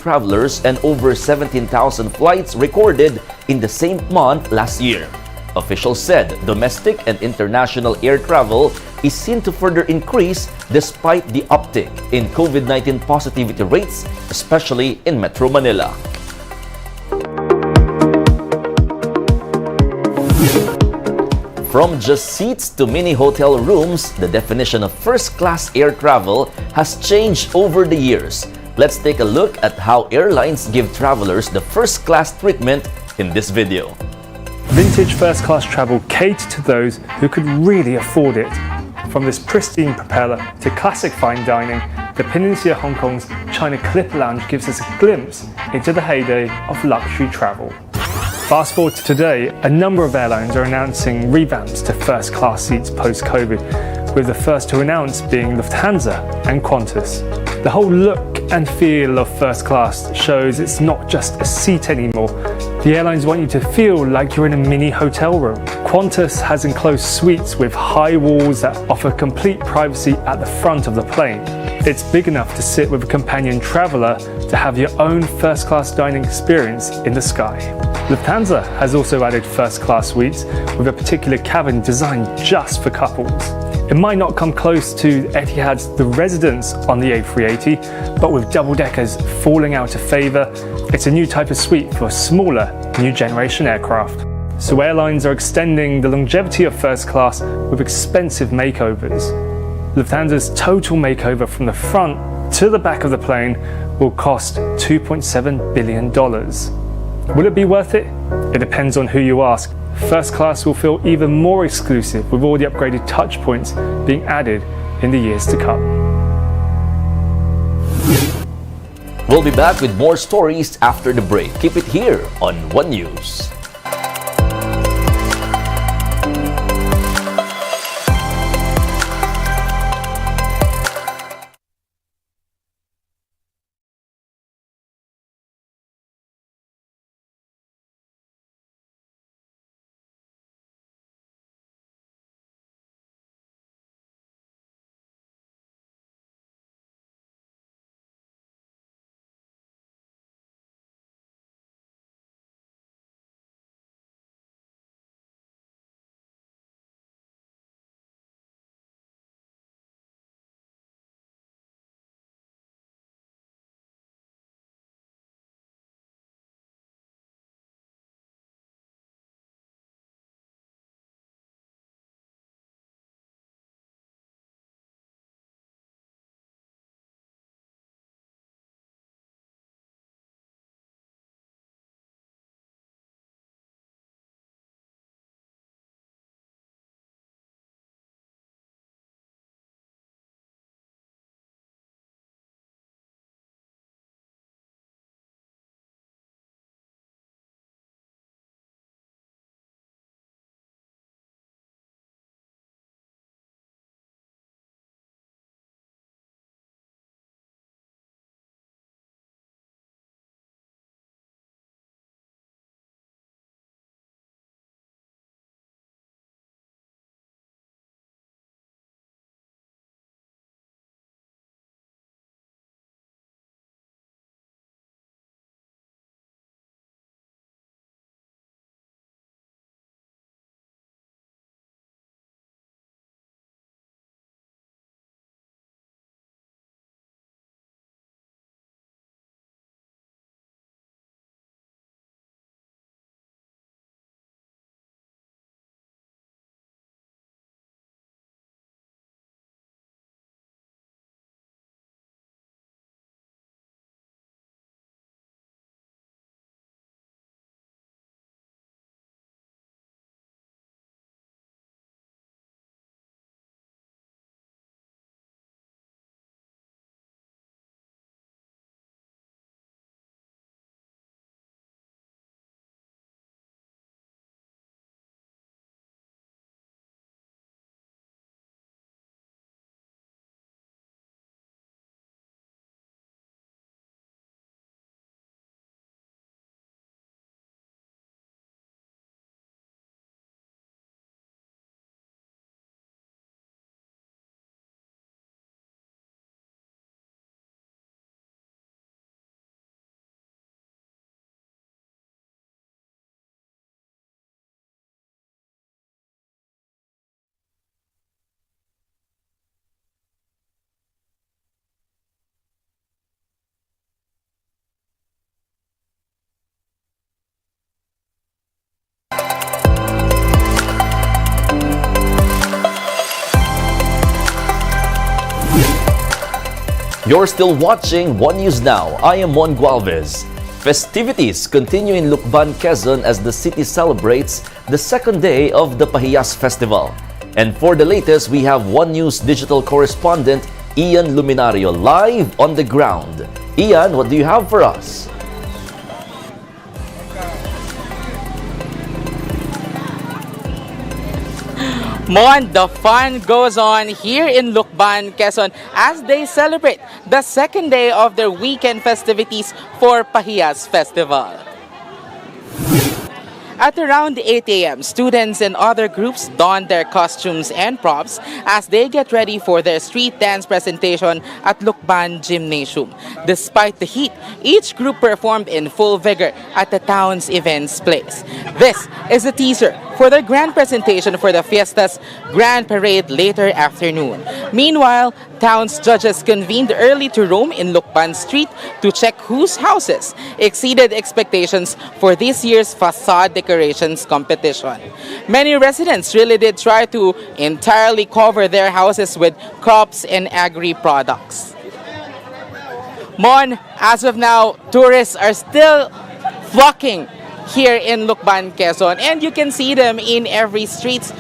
travelers and over 17,000 flights recorded in the same month last year. Officials said domestic and international air travel is seen to further increase despite the uptick in COVID-19 positivity rates, especially in Metro Manila. From just seats to mini hotel rooms, the definition of first-class air travel has changed over the years. Let's take a look at how airlines give travelers the first-class treatment in this video. Vintage first-class travel caters to those who could really afford it. From this pristine propeller to classic fine dining, the Peninsula Hong Kong's China Clipper Lounge gives us a glimpse into the heyday of luxury travel. Fast forward to today, a number of airlines are announcing revamps to first-class seats post-COVID, with the first to announce being Lufthansa and Qantas. The whole look and feel of first class shows it's not just a seat anymore. The airlines want you to feel like you're in a mini hotel room. Qantas has enclosed suites with high walls that offer complete privacy at the front of the plane. It's big enough to sit with a companion traveller to have your own first-class dining experience in the sky. Lufthansa has also added first-class suites with a particular cabin designed just for couples. It might not come close to Etihad's The Residence on the A380, but with double-deckers falling out of favour, it's a new type of suite for smaller, new-generation aircraft. So airlines are extending the longevity of first class with expensive makeovers. Lufthansa's total makeover from the front to the back of the plane will cost $2.7 billion. Will it be worth it? It depends on who you ask. First class will feel even more exclusive with all the upgraded touch points being added in the years to come. We'll be back with more stories after the break. Keep it here on One News. You're still watching One News Now. I am Mon Gualvez. Festivities continue in Lucban, Quezon as the city celebrates the second day of the Pahiyas Festival. And for the latest, we have One News digital correspondent Ian Luminario live on the ground. Ian, what do you have for us? Mon, the fun goes on here in Lucban, Quezon as they celebrate the second day of their weekend festivities for Pahiyas Festival. At around 8 a.m., students and other groups donned their costumes and props as they get ready for their street dance presentation at Lucban Gymnasium. Despite the heat, each group performed in full vigor at the town's events place. This is a teaser for their grand presentation for the Fiesta's Grand Parade later afternoon. Meanwhile, town's judges convened early to roam in Lucban Street to check whose houses exceeded expectations for this year's facade decorations competition. Many residents really did try to entirely cover their houses with crops and agri-products. Mon, as of now, tourists are still flocking here in Lucban, Quezon, and you can see them in every streets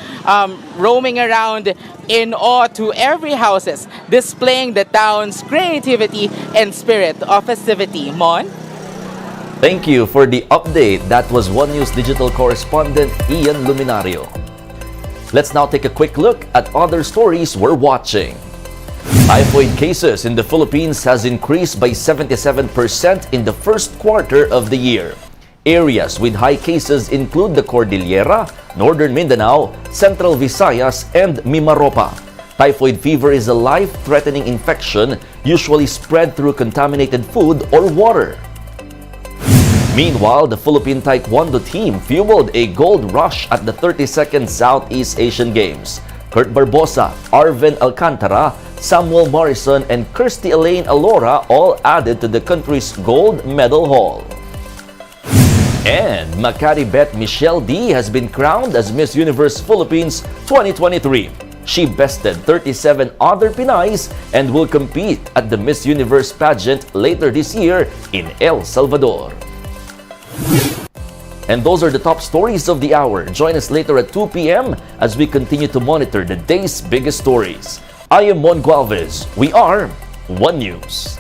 roaming around in awe to every houses, displaying the town's creativity and spirit of festivity. Mon? Thank you for the update. That was One News digital correspondent Ian Luminario. Let's now take a quick look at other stories we're watching. Typhoid cases in the Philippines has increased by 77% in the first quarter of the year. Areas with high cases include the Cordillera, Northern Mindanao, Central Visayas, and Mimaropa. Typhoid fever is a life-threatening infection usually spread through contaminated food or water. Meanwhile, the Philippine Taekwondo team fueled a gold rush at the 32nd Southeast Asian Games. Kurt Barbosa, Arven Alcantara, Samuel Morrison, and Kirsty Elaine Alora all added to the country's gold medal haul. And Makati Bet Michelle D has been crowned as Miss Universe Philippines 2023. She bested 37 other Pinays and will compete at the Miss Universe pageant later this year in El Salvador. And those are the top stories of the hour. Join us later at 2 p.m. as we continue to monitor the day's biggest stories. I am Mon Gualvez. We are One News.